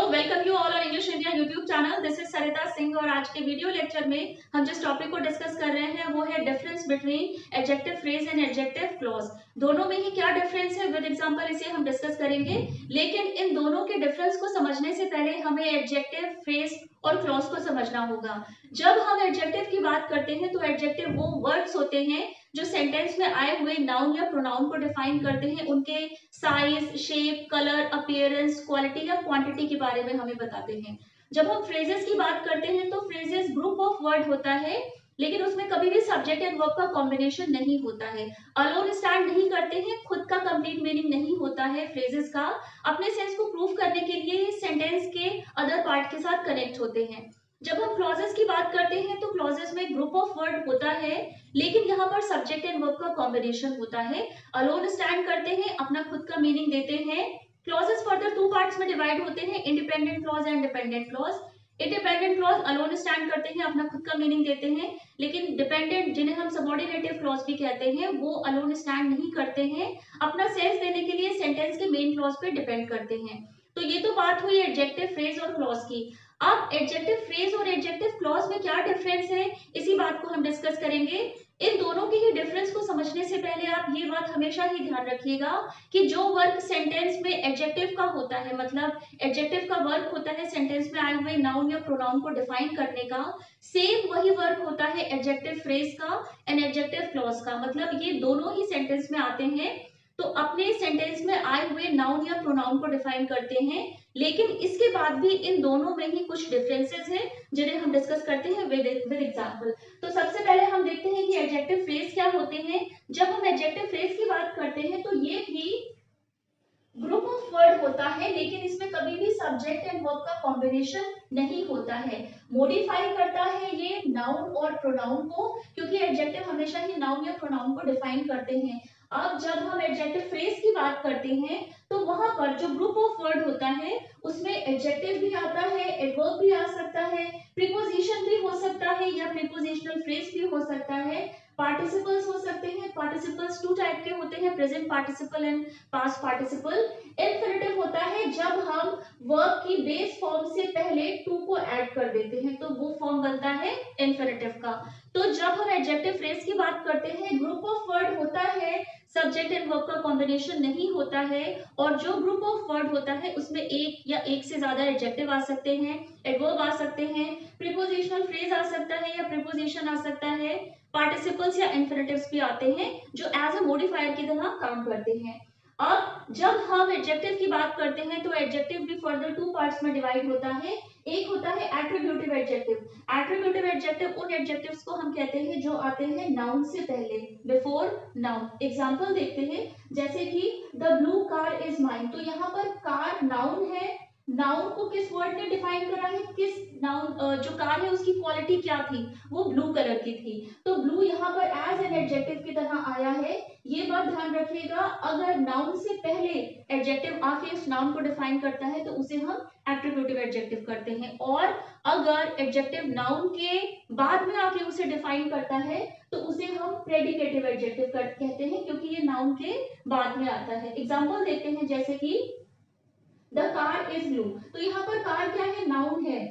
Welcome you all on English India YouTube channel. This is Sarita Singh और आज के video lecture में हम जिस टॉपिक को डिस्कस कर रहे हैं वो है difference between adjective phrase and adjective clause. दोनों में ही क्या डिफरेंस है विद एग्जांपल इसे हम डिस्कस करेंगे, लेकिन इन दोनों के डिफरेंस को समझने से पहले हमें एडजेक्टिव फ्रेज और क्लॉज को समझना होगा। जब हम एडजेक्टिव की बात करते हैं तो एडजेक्टिव वो वर्ड्स होते हैं जो सेंटेंस में आए हुए नाउन या प्रोनाउन को डिफाइन करते हैं, उनके size, shape, colour, appearance, quality या क्वांटिटी के बारे में हमें बताते हैं। जब हम फ्रेजेस की बात करते हैं तो फ्रेजेस ग्रुप ऑफ वर्ड होता है, लेकिन उसमें कभी भी सब्जेक्ट एंड वर्ब का कॉम्बिनेशन नहीं होता है। अलोन स्टैंड नहीं करते हैं, खुद का कंप्लीट मीनिंग नहीं होता है फ्रेजेस का। अपने सेंस को प्रूव करने के लिए सेंटेंस के अदर पार्ट के साथ कनेक्ट होते हैं। जब हम क्लॉजेस की बात करते हैं तो क्लॉजेस में ग्रुप ऑफ वर्ड होता है, लेकिन यहाँ पर सब्जेक्ट एंड वर्ब का कॉम्बिनेशन होता है। अलोन स्टैंड करते हैं, अपना खुद का मीनिंग देते हैं। क्लॉजेस फर्दर टू पार्ट्स में डिवाइड होते हैं, independent clause and dependent clause. Independent clause alone stand करते हैं, अपना खुद का मीनिंग देते हैं, लेकिन डिपेंडेंट जिन्हें हम सबऑर्डिनेटिव क्लॉज भी कहते हैं वो अलोन स्टैंड नहीं करते हैं, अपना सेंस देने के लिए सेंटेंस के मेन क्लॉज पे डिपेंड करते हैं। तो ये तो बात हुई एडजेक्टिव फ्रेज और क्लॉज की। अब एडजेक्टिव फ्रेज और एडजेक्टिव क्लॉज में क्या डिफरेंस है इसी बात को हम डिस्कस करेंगे। इन दोनों के ही डिफरेंस को समझने से पहले आप ये बात हमेशा ही ध्यान रखिएगा कि जो वर्क सेंटेंस में एडजेक्टिव का होता है, मतलब एडजेक्टिव का वर्क होता है सेंटेंस में आए हुए नाउन या प्रोनाउन को डिफाइन करने का, सेम वही वर्क होता है एडजेक्टिव फ्रेज का एंड एडजेक्टिव क्लॉज का। मतलब ये दोनों ही सेंटेंस में आते हैं तो अपने सेंटेंस में आए हुए नाउन या प्रोनाउन को डिफाइन करते हैं, लेकिन इसके बाद भी इन दोनों में ही कुछ डिफरेंसेस हैं जिन्हें हम डिस्कस करते हैं विद एग्जांपल। तो सबसे पहले हम देखते हैं कि एडजेक्टिव फ्रेज क्या होते हैं। जब हम एडजेक्टिव फ्रेज की बात करते हैं तो ये भी ग्रुप ऑफ वर्ड होता है, लेकिन इसमें कभी भी सब्जेक्ट एंड वर्ब का कॉम्बिनेशन नहीं होता है। मॉडिफाई करता है ये नाउन और प्रोनाउन को, क्योंकि एडजेक्टिव हमेशा ही नाउन या प्रोनाउन को डिफाइन करते हैं। अब जब हम एडजेक्टिव फ्रेज की बात करते हैं तो वहां पर जो ग्रुप ऑफ वर्ड होता है उसमें एडजेक्टिव भी आता है, एडवर्ब भी आ सकता है, प्रीपोजिशन भी हो सकता है या प्रीपोजिशनल फ्रेज भी हो सकता है, पार्टिसिपल्स हो सकते हैं। पार्टिसिपल्स टू टाइप के होते हैं, present participle and past participle. Infinitive होता है जब हम वर्ब की बेस फॉर्म से पहले टू को ऐड कर देते हैं तो वो फॉर्म बनता है इन्फिनेटिव का। तो जब हम एडजेक्टिव फ्रेज की बात करते हैं, ग्रुप ऑफ वर्ड होता है, सब्जेक्ट एंड वर्ब का कॉम्बिनेशन नहीं होता है, और जो ग्रुप ऑफ वर्ड होता है उसमें एक या एक से ज्यादा एडजेक्टिव आ सकते हैं, एडवर्ब आ सकते हैं, प्रीपोजिशनल फ्रेज आ सकता है या प्रीपोजिशन आ सकता है, पार्टिसिपल्स या इन्फिनेटिव्स भी आते हैं जो एज अ मॉडिफायर की तरह काम करते हैं। अब जब हम एडजेक्टिव की बात करते हैं तो एडजेक्टिव भी फर्दर टू पार्ट्स में डिवाइड होता है। एक होता है एट्रीब्यूटिव एडजेक्टिव। एट्रीब्यूटिव एडजेक्टिव उन एडजेक्टिव्स को हम कहते हैं जो आते हैं नाउन से पहले, बिफोर नाउन। एग्जांपल देखते हैं, जैसे कि the blue car is mine. तो यहाँ पर कार नाउन है, नाउन को किस वर्ड ने डिफाइन करा है, किस नाउन जो कार है उसकी क्वालिटी क्या थी, वो ब्लू कलर की थी, तो ब्लू यहाँ पर एज एन एडजेक्टिव की तरह आया है। ये बात ध्यान रखिएगा, अगर नाउन से पहले एडजेक्टिव आके उस नाउन को डिफाइन करता है तो उसे हम एट्रीब्यूटिव एडजेक्टिव करते हैं, और अगर एडजेक्टिव नाउन के बाद में आके उसे डिफाइन करता है तो उसे हम प्रेडिकेटिव एडजेक्टिव कहते हैं, क्योंकि ये नाउन के बाद में आता है। एग्जांपल देखते हैं, जैसे कि द कार इज ब्लू। तो यहाँ पर कार क्या है, नाउन है,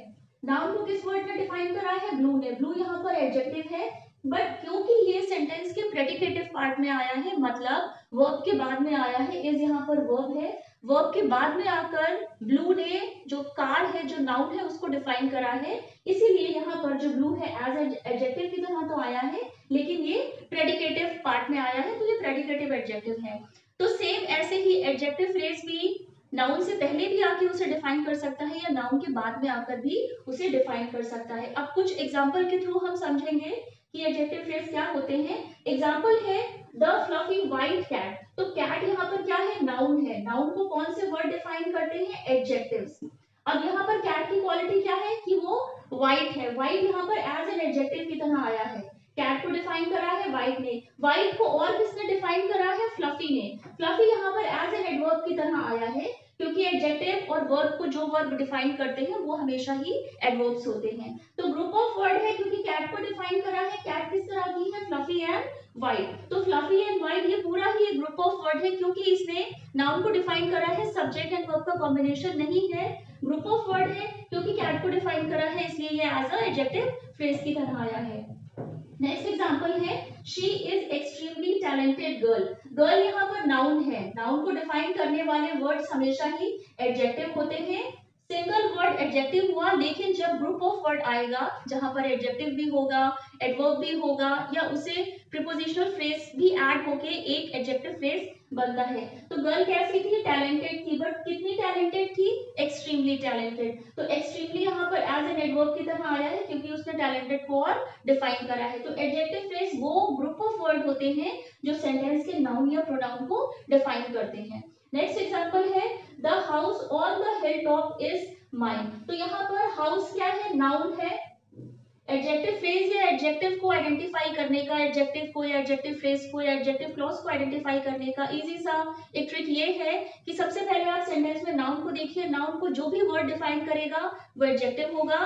नाउन को किस वर्ड ने डिफाइन करा है, ब्लू ने। ब्लू यहाँ पर एडजेक्टिव है, बट क्योंकि ये सेंटेंस के प्रेडिकेटिव पार्ट में आया है, मतलब वर्ब के बाद में आया है, इज यहाँ पर वर्ब है, वर्ब के बाद में आकर ब्लू ने जो कार है, जो नाउन है, उसको डिफाइन करा है, इसीलिए यहाँ पर जो ब्लू है एज एडजेक्टिव की तरह तो आया है, लेकिन ये प्रेडिकेटिव पार्ट में आया है, तो ये प्रेडिकेटिव एडजेक्टिव है। तो सेम ऐसे ही एडजेक्टिव फ्रेज भी नाउन से पहले भी आके उसे डिफाइन कर सकता है या नाउन के बाद में आकर भी उसे डिफाइन कर सकता है। अब कुछ एग्जांपल के थ्रू हम समझेंगे कि एडजेक्टिव फ्रेज क्या होते हैं। एग्जांपल है द फ्लफी व्हाइट कैट। तो कैट यहाँ पर क्या है, नाउन है, नाउन को कौन से वर्ड डिफाइन करते हैं, एडजेक्टिव्स। अब यहाँ पर कैट की क्वालिटी क्या है कि वो व्हाइट है, व्हाइट यहाँ पर एज एन एडजेक्टिव की तरह आया है, कैट को डिफाइन करा है व्हाइट ने। व्हाइट को और किसने डिफाइन करा है, फ्लफी ने। फ्लफी यहाँ पर एज एन एडवर्ब की तरह आया है, क्योंकि एडजेक्टिव और वर्ब को जो वर्ब डिफाइन करते हैं वो हमेशा ही एडवर्ब्स होते हैं। तो ग्रुप ऑफ वर्ड है, क्योंकि कैट को डिफाइन करा है, कैट किस तरह की है, फ्लफी एंड व्हाइट। तो फ्लफी एंड व्हाइट ये पूरा ही ग्रुप ऑफ वर्ड है, क्योंकि इसने नाउन को डिफाइन करा है, सब्जेक्ट एंड वर्ब का कॉम्बिनेशन नहीं है। ग्रुप ऑफ वर्ड है, क्योंकि कैट को डिफाइन करा है इसलिए ये एज अ एडजेक्टिव फ्रेज की तरह आया है। नेक्स्ट एग्जांपल है she is extremely talented girl. Girl यहाँ पर नाउन है, नाउन को डिफाइन करने वाले वर्ड्स हमेशा ही एडजेक्टिव होते हैं। सिंगल वर्ड एडजेक्टिव हुआ, लेकिन जब ग्रुप ऑफ वर्ड आएगा जहां पर एडजेक्टिव भी होगा, एडवर्ब भी होगा या उसे प्रीपोजिशनल फ्रेज भी ऐड होके एक एडजेक्टिव फ्रेज बनता है। तो गर्ल कैसी थी? टैलेंटेड थी, बट कितनी टैलेंटेड थी? Extremely talented. तो एक्सट्रीमली यहाँ पर एज एन एडवर्ब की तरह आया है क्योंकि उसने टैलेंटेड को और डिफाइन करा है। तो एडजेक्टिव फ्रेज वो ग्रुप ऑफ वर्ड होते हैं जो सेंटेंस के नाउन या प्रोनाउन को डिफाइन करते हैं। नेक्स्ट एग्जांपल है the house on the hill top is mine. तो यहाँ पर हाउस क्या है? नाउन है। एडजेक्टिव फ्रेज या एडजेक्टिव को आइडेंटिफाई करने का, एडजेक्टिव को या एडजेक्टिव फ्रेज को या एडजेक्टिव क्लॉज को आइडेंटिफाई करने का इजी सा एक ट्रिक ये है कि सबसे पहले आप सेंटेंस में नाउन को देखिए, नाउन को जो भी वर्ड डिफाइन करेगा वो एडजेक्टिव होगा,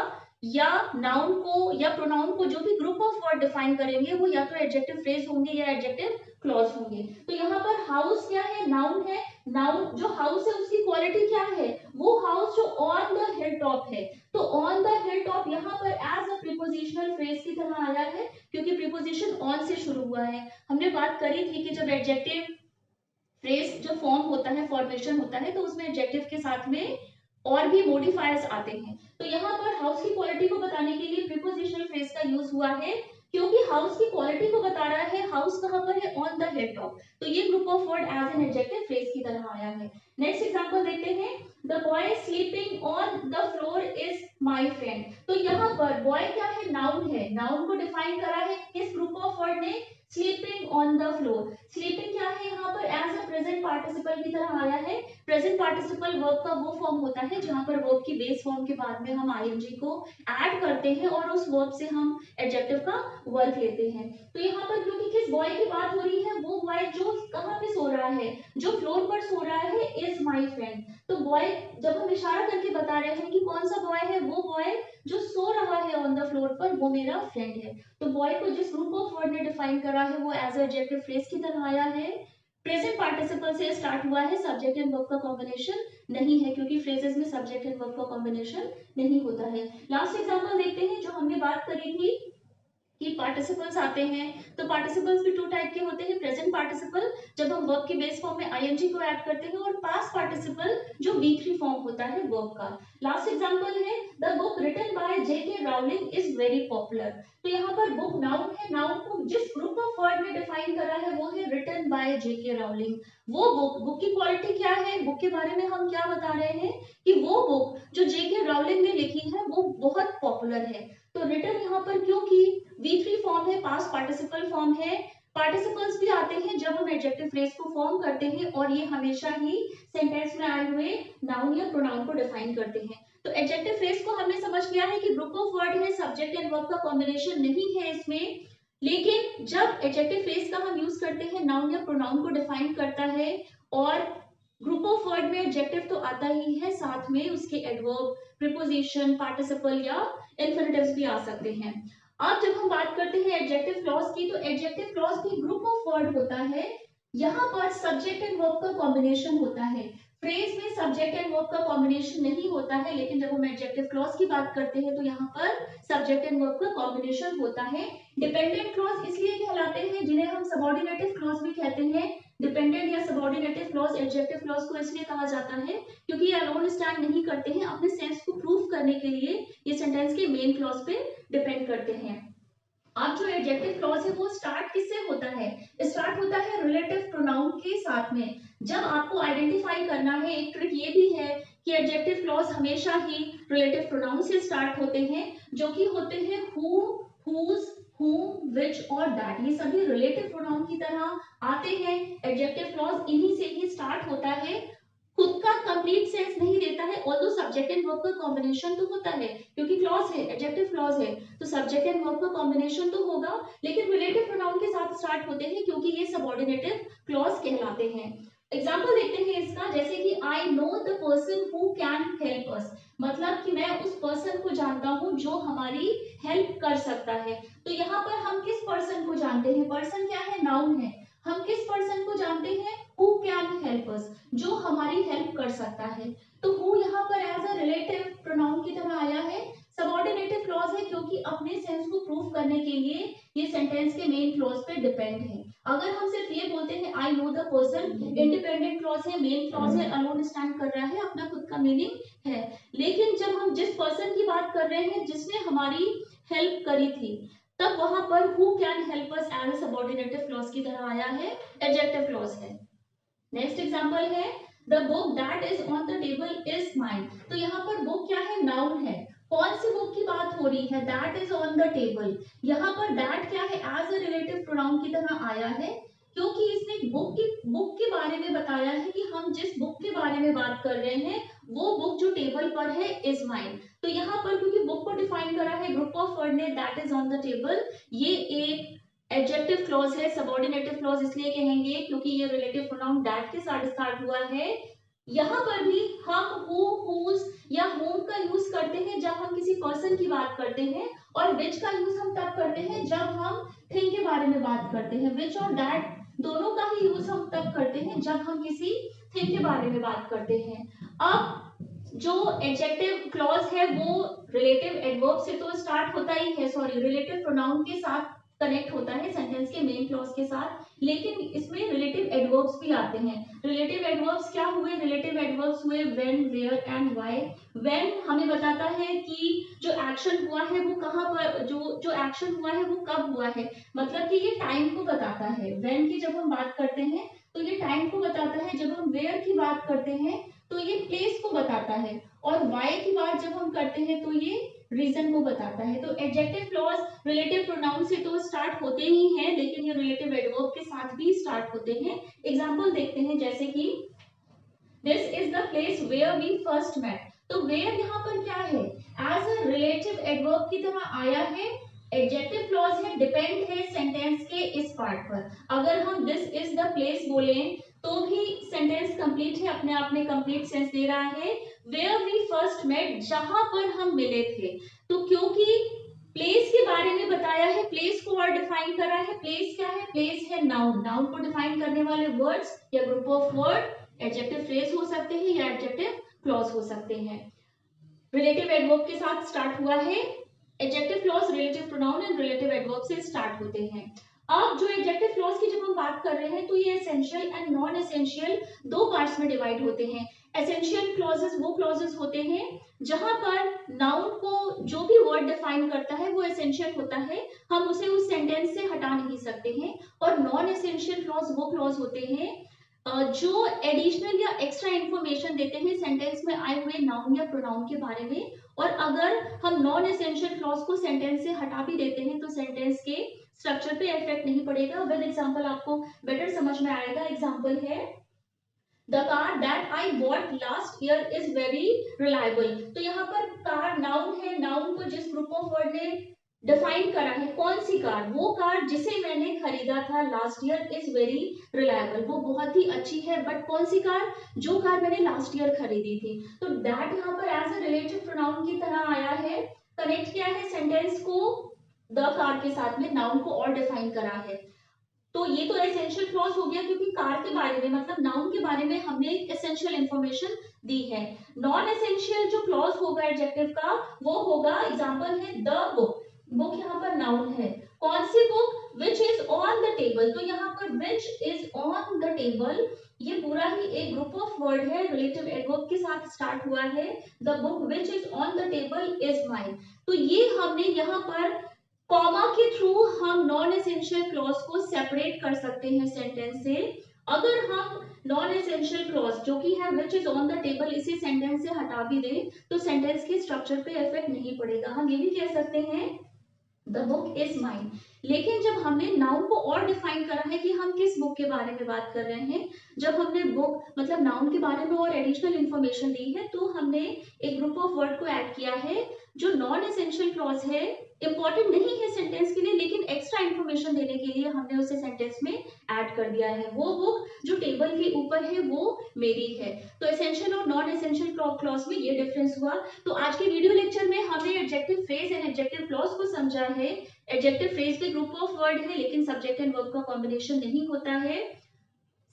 या नाउन को या प्रोनाउन को जो भी ग्रुप ऑफ वर्ड डिफाइन करेंगे वो या तो एडजेक्टिव फ्रेज होंगे या एडजेक्टिव क्लॉज होंगे। तो यहाँ पर हाउस क्या है? नाउन है। नाउन जो हाउस है उसकी क्वालिटी क्या है? वो हाउस जो ऑन द हिल टॉप है। तो ऑन द हिल टॉप यहाँ पर एज अ प्रीपोजिशनल फ्रेज की तरह आया है क्योंकि प्रीपोजिशन ऑन से शुरू हुआ है। हमने बात करी थी कि जब एडजेक्टिव फ्रेज जो फॉर्म होता है, फॉर्मेशन होता है, तो उसमें एडजेक्टिव के साथ में और भी मॉडिफायर्स आते हैं। तो यहाँ पर हाउस की क्वालिटी को बताने के लिए प्रीपोजिशनल फ्रेज का यूज हुआ है क्योंकि हाउस की क्वालिटी को बता रहा है। हाउस कहाँ पर है? On the hill top. तो ये group of word as an adjective phrase की तरह आया है। नेक्स्ट एग्जांपल देखते हैं the boy sleeping on the floor is my friend. तो यहाँ पर बॉय क्या है? नाउन है। नाउन को डिफाइन करा है किस ग्रुप ऑफ वर्ड ने? Sleeping on the floor. Sleeping क्या है? यहाँ पर एज अ प्रेजेंट पार्टिसिपल की तरह आया है। प्रेजेंट पार्टिसिपल वर्ब का वो फॉर्म होता है जहां पर वर्ब की बेस फॉर्म के बाद में हम आईएनजी को ऐड करते हैं और उस वर्ब से हम एडजेक्टिव का वर्क लेते हैं। तो यहाँ पर क्योंकि किस बॉय की बात हो रही है? वो बॉय जो कहाँ पे सो रहा है? जो फ्लोर पर सो रहा है, इज माई फ्रेंड। तो बॉय जब हम इशारा करके बता रहे हैं कि कौन सा बॉय है, वो बॉय जो सो रहा है ऑन द फ्लोर पर, वो मेरा फ्रेंड है। तो बॉय को जिस ग्रुप ऑफ वर्ड ने डिफाइन करा है वो एज एडजेक्टिव फ्रेज की तरह आया है। प्रेजेंट पार्टिसिपल से स्टार्ट हुआ है, सब्जेक्ट एंड वर्ब का कॉम्बिनेशन नहीं है क्योंकि फ्रेजेस में सब्जेक्ट एंड वर्ब का कॉम्बिनेशन नहीं होता है। लास्ट एग्जांपल देखते हैं जो हमने बात करी थी कि पार्टिसिपल्स आते हैं। तो पार्टिसिपल्स भी टू टाइप के होते हैं, प्रेजेंट पार्टिसिपल जब हम वर्ब के बेस फॉर्म में आईएनजी को ऐड करते हैं, और पास्ट पार्टिसिपल जो V3 फॉर्म होता है वर्ब का। लास्ट एग्जांपल है the book written by J.K. Rowling is very popular. तो यहाँ पर बुक नाउन है, नाउन को जिस ग्रुप ऑफ वर्ड ने डिफाइन करा है वो है रिटन बाय J.K. राउलिंग। वो बुक की क्वालिटी क्या है? बुक के बारे में हम क्या बता रहे हैं कि वो बुक जो J.K. राउलिंग ने लिखी है वो बहुत पॉपुलर है। तो रिटन यहाँ पर क्योंकि V3 फॉर्म है, पास्ट पार्टिसिपल फॉर्म है। पार्टिसिपल्स भी आते हैं जब हम एडजेक्टिव फ्रेज को फॉर्म करते हैं और ये हमेशा ही सेंटेंस में आए हुए नाउन या प्रोनाउन को डिफाइन करते हैं। तो एडजेक्टिव फ्रेज को हमने समझ लिया है कि ग्रुप ऑफ वर्ड है, सब्जेक्ट एंड वर्ब का कॉम्बिनेशन नहीं है इसमें। लेकिन जब एडजेक्टिव फ्रेज का हम यूज करते हैं, नाउन या प्रोनाउन को डिफाइन करता है और ग्रुप ऑफ वर्ड में एडजेक्टिव तो आता ही है, साथ में उसके एडवर्ब, प्रीपोजिशन, पार्टिसिपल या इन्फिनिटिव्स भी आ सकते हैं। अब जब हम बात करते हैं एडजेक्टिव क्लॉज की, तो एडजेक्टिव क्लॉज भी ग्रुप ऑफ वर्ड होता है। यहाँ पर सब्जेक्ट एंड वर्ब का कॉम्बिनेशन होता है। फ्रेज में सब्जेक्ट एंड वर्ब का कॉम्बिनेशन नहीं होता है, लेकिन जब हम एडजेक्टिव क्लॉज की बात करते हैं तो यहाँ पर सब्जेक्ट एंड वर्ब का कॉम्बिनेशन होता है। डिपेंडेंट क्लॉज इसलिए कहलाते हैं, जिन्हें हम सबऑर्डिनेटिव क्लॉज भी कहते हैं। डिपेंडेंट या सबऑर्डिनेटिव क्लॉज एडजेक्टिव क्लॉज को इसलिए कहा जाता है क्योंकि ये अलोन स्टैंड नहीं करते हैं, अपने सेंस को प्रूव करने के लिए ये सेंटेंस के मेन क्लॉज पे डिपेंड करते हैं। अब जो एडजेक्टिव क्लॉज है वो स्टार्ट किससे होता है? स्टार्ट होता है रिलेटिव प्रोनाउन के साथ में। जब आपको आइडेंटिफाई करना है, एक ट्रिक ये भी है कि एडजेक्टिव क्लॉज हमेशा ही रिलेटिव प्रोनाउन से स्टार्ट होते हैं, जो कि होते हैं हु, हुज, whom, which और that। ये सभी रिलेटिव प्रोनाउन की तरह आते हैं। एडजेक्टिव क्लॉज इन्हीं से ही स्टार्ट होता है। खुद का कंप्लीट सेंस नहीं देता है, ऑल्दो सब्जेक्ट एंड वर्ब का कॉम्बिनेशन तो होता है क्योंकि क्लॉज है, एडजेक्टिव क्लॉज है, तो सब्जेक्ट एंड वर्ब का कॉम्बिनेशन तो होगा, लेकिन रिलेटिव प्रोनाउन के साथ स्टार्ट होते हैं क्योंकि ये सबऑर्डिनेटिव क्लॉज कहलाते हैं। एग्जाम्पल देखते हैं इसका, जैसे कि I know the person who can help अस। मतलब कि मैं उस पर्सन को जानता हूँ जो हमारी हेल्प कर सकता है। तो यहाँ पर हम किस पर्सन को जानते हैं? पर्सन क्या है? नाउन है। हम किस पर्सन को जानते हैं? हु कैन हेल्प अस, जो हमारी हेल्प कर सकता है। तो हु यहाँ पर एज अ रिलेटिव के लिए ये सेंटेंस के मेन क्लॉज पे डिपेंड है। अगर हम सिर्फ ये बोलते हैं I know the person, independent clause है, मेन क्लॉज है, अलोन स्टैंड कर रहा है, अपना खुद का मीनिंग है। लेकिन जब हम जिस पर्सन की बात कर रहे हैं जिसने हमारी हेल्प करी थी, तब वहां पर who can help us as a subordinative clause की तरह आया है, एडजेक्टिव क्लॉज है। नेक्स्ट एग्जांपल है the book that is on the table is mine. तो यहाँ पर बुक क्या है, नाउन है। कौन सी बुक की बात हो रही है, that is on the table. यहाँ पर दैट क्या है, एज अ रिलेटिव प्रोनाउन की तरह आया है, क्योंकि इसने बुक के बारे में बताया है कि हम जिस बुक के बारे में बात कर रहे हैं वो बुक जो टेबल पर है इज माइन। तो यहाँ पर क्योंकि बुक को डिफाइन करा है ग्रुप ऑफ वर्ड ने, that is on the table, ये एक एडजेक्टिव क्लॉज है। सबऑर्डिनेटिव क्लॉज इसलिए कहेंगे क्योंकि ये रिलेटिव प्रोनाउन दैट के साथ स्टार्ट हुआ है। यहाँ पर भी हम हु, हुज या होम का यूज करते हैं जब हम किसी पर्सन की बात करते हैं, और विच का यूज हम तब करते हैं जब हम थिंग के बारे में बात करते हैं। विच और दैट दोनों का ही यूज हम तब करते हैं जब हम किसी थिंग के बारे में बात करते हैं। अब जो एडजेक्टिव क्लॉज है वो रिलेटिव एडवर्ब से तो स्टार्ट होता ही है, सॉरी रिलेटिव प्रोनाउन के साथ कनेक्ट होता है सेंटेंस के मेन क्लॉज के साथ, लेकिन इसमें रिलेटिव एडवर्ब्स भी आते हैं। रिलेटिव एडवर्ब्स क्या हुए, रिलेटिव एडवर्ब्स हुए when, where and why. When हमें बताता है कि जो एक्शन हुआ है वो कहाँ पर, जो एक्शन हुआ है वो कब हुआ है, मतलब कि ये टाइम को बताता है। व्हेन की जब हम बात करते हैं तो ये टाइम को बताता है, जब हम वेयर की बात करते हैं तो ये प्लेस को बताता है, और व्हाई की बात जब हम करते हैं तो ये रीजन को बताता है। तो एडजेक्टिव क्लॉज रिलेटिव प्रोनाउन से तो स्टार्ट होते ही हैं, लेकिन ये रिलेटिव एडवर्ब के साथ भी स्टार्ट होते हैं। एग्जांपल देखते हैं, जैसे कि this is the place where we first met. तो वेयर यहाँ पर क्या है, एज अ रिलेटिव एडवर्ब की तरह आया है, एडजेक्टिव क्लॉज है, डिपेंड है सेंटेंस के इस पार्ट पर। अगर हम दिस इज द प्लेस बोले तो भी सेंटेंस कंप्लीट है, अपने आप में कंप्लीट सेंस दे रहा है। वेयर वी फर्स्ट मेट, जहां पर हम मिले थे। तो क्योंकि प्लेस के बारे में बताया है, प्लेस को और डिफाइन करा है। प्लेस क्या है, प्लेस है नाउन। नाउन को डिफाइन करने वाले वर्ड्स या group of word adjective phrase हो सकते हैं या एडजेक्टिव क्लॉज हो सकते हैं। रिलेटिव एडवर्ब के साथ स्टार्ट हुआ है। Adjective clause relative pronoun and relative adverb से स्टार्ट होते हैं। अब जो एडजेक्टिव क्लॉज की जब हम बात कर रहे हैं तो ये एसेंशियल एंड नॉन एसेंशियल दो पार्ट्स में डिवाइड होते हैं। एसेंशियल क्लॉजेस वो क्लॉजेस होते हैं जहां पर नाउन को जो भी वर्ड डिफाइन करता है वो एसेंशियल होता है, हम उसे उस सेंटेंस से हटा नहीं सकते हैं। और नॉन एसेंशियल क्लॉज वो क्लॉज होते हैं जो एडिशनल या एक्स्ट्रा इंफॉर्मेशन देते हैं सेंटेंस में आए हुए नाउन या प्रोनाउन के बारे में। और अगर हम नॉन एसेंशियल क्लॉज को सेंटेंस से हटा भी देते हैं तो सेंटेंस के स्ट्रक्चर पे इफेक्ट नहीं पड़ेगा। विद एग्जांपल आपको बेटर समझ में आएगा। एग्जांपल है the car that I bought last year is very reliable. तो यहाँ पर कार नाउन है, नाउन को जिस ग्रुप ऑफ वर्ड ने डिफाइन करा है, कौन सी कार, वो कार जिसे मैंने खरीदा था last year is very reliable, वो बहुत ही अच्छी है। बट कौन सी कार, जो कार मैंने लास्ट ईयर खरीदी थी। तो दैट यहाँ पर एज अ रिलेटिव प्रोनाउन की तरह आया है, कनेक्ट किया है सेंटेंस को द कार के साथ में, नाउन को और डिफाइन करा है। तो ये तो एसेंशियल क्लॉज हो गया क्योंकि कार के बारे में मतलब नाउन के बारे में हमने एक एसेंशियल इंफॉर्मेशन दी है। नॉन एसेंशियल जो क्लॉज होगा एडजेक्टिव का वो होगा, एग्जांपल है द बुक। बुक यहाँ पर नाउन है, कौन सी book, which is on the table. तो यहाँ पर which is on the table ये पूरा ही एक ग्रुप ऑफ वर्ड है, रिलेटिव एडवर्ब के साथ स्टार्ट हुआ है। The book which is on the table is mine. तो ये हमने यहाँ पर कॉमा के थ्रू हम नॉन एसेंशियल क्लॉज को सेपरेट कर सकते हैं सेंटेंस से। अगर हम नॉन एसेंशियल क्लॉज जो कि है विच इज ऑन द टेबल इसी सेंटेंस से हटा भी दें तो सेंटेंस के स्ट्रक्चर पे इफेक्ट नहीं पड़ेगा। हम ये भी कह सकते हैं द बुक इज माइन। लेकिन जब हमने नाउन को और डिफाइन करा है कि हम किस बुक के बारे में बात कर रहे हैं, जब हमने बुक मतलब नाउन के बारे में और एडिशनल इंफॉर्मेशन दी है तो हमने एक ग्रुप ऑफ वर्ड को ऐड किया है जो नॉन एसेंशियल क्लॉज है, इंपॉर्टेंट नहीं है सेंटेंस के लिए लेकिन एक्स्ट्रा इंफॉर्मेशन देने के लिए हमने उसे सेंटेंस में ऐड कर दिया है। वो बुक जो टेबल के ऊपर है वो मेरी है। तो एसेंशियल और नॉन एसेंशियल क्लॉज में ये डिफरेंस हुआ। तो आज के वीडियो लेक्चर में हमने adjective phrase and adjective clause को समझा है। एडजेक्टिव फ्रेज के ग्रुप ऑफ वर्ड है लेकिन सब्जेक्ट एंड वर्ब का कॉम्बिनेशन नहीं होता है।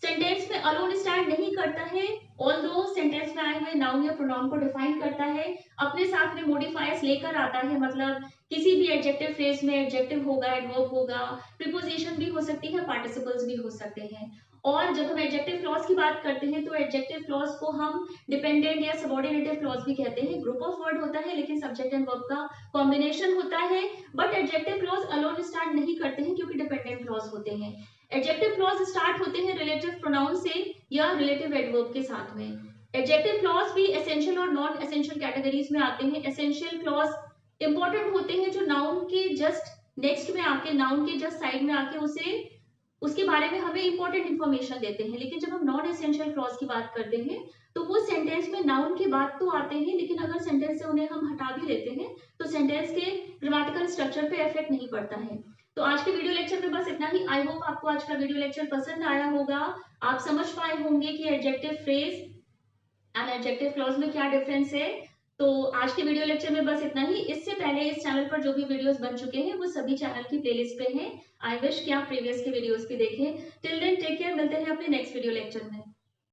सेंटेंस में अलोन स्टैंड नहीं करता है, ऑल्दो सेंटेंस में आए हुए नाउन या प्रोनाउन को डिफाइन करता है, अपने साथ में मॉडिफायर्स लेकर आता है, मतलब किसी भी एडजेक्टिव फ्रेज में एडजेक्टिव होगा, एडवर्ब होगा, प्रीपोजिशन भी हो सकती है, पार्टिसिपल्स भी हो सकते हैं। और जब हम एडजेक्टिव क्लॉज की बात करते हैं तो एडजेक्टिव क्लॉज को हम डिपेंडेंट या सबऑर्डिनेटिव क्लॉज भी कहते हैं। ग्रुप ऑफ वर्ड होता है लेकिन सब्जेक्ट एंड वर्ब का कॉम्बिनेशन होता है, but adjective clause alone start नहीं करते हैं क्योंकि डिपेंडेंट क्लॉज होते हैं। एडजेक्टिव क्लॉज स्टार्ट होते हैं रिलेटिव प्रोनाउन से या रिलेटिव एडवर्ब के साथ में। एडजेक्टिव क्लॉज भी एसेंशियल और नॉन एसेंशियल कैटेगरीज में आते हैं। एसेंशियल क्लॉज इंपॉर्टेंट होते हैं जो नाउन के जस्ट नेक्स्ट में आके, नाउन के जस्ट साइड में आके उसके बारे में हमें इंपॉर्टेंट इंफॉर्मेशन देते हैं। लेकिन जब हम नॉन एसेंशियल क्लॉज की बात करते हैं तो वो सेंटेंस में नाउन के बाद तो आते हैं, लेकिन अगर सेंटेंस से उन्हें हम हटा भी लेते हैं तो सेंटेंस के ग्रामेटिकल स्ट्रक्चर पे इफेक्ट नहीं पड़ता है। तो आज के वीडियो लेक्चर में बस इतना ही। आई होप आपको आज का वीडियो लेक्चर पसंद आया होगा, आप समझ पाए होंगे कि adjective phrase and adjective clause में क्या डिफरेंस है। तो आज के वीडियो लेक्चर में बस इतना ही। इससे पहले इस चैनल पर जो भी वीडियोस बन चुके हैं वो सभी चैनल की प्लेलिस्ट पे हैं। आई विश कि आप प्रीवियस के वीडियोस भी देखें। टिल देन टेक केयर, मिलते हैं अपने नेक्स्ट वीडियो लेक्चर में।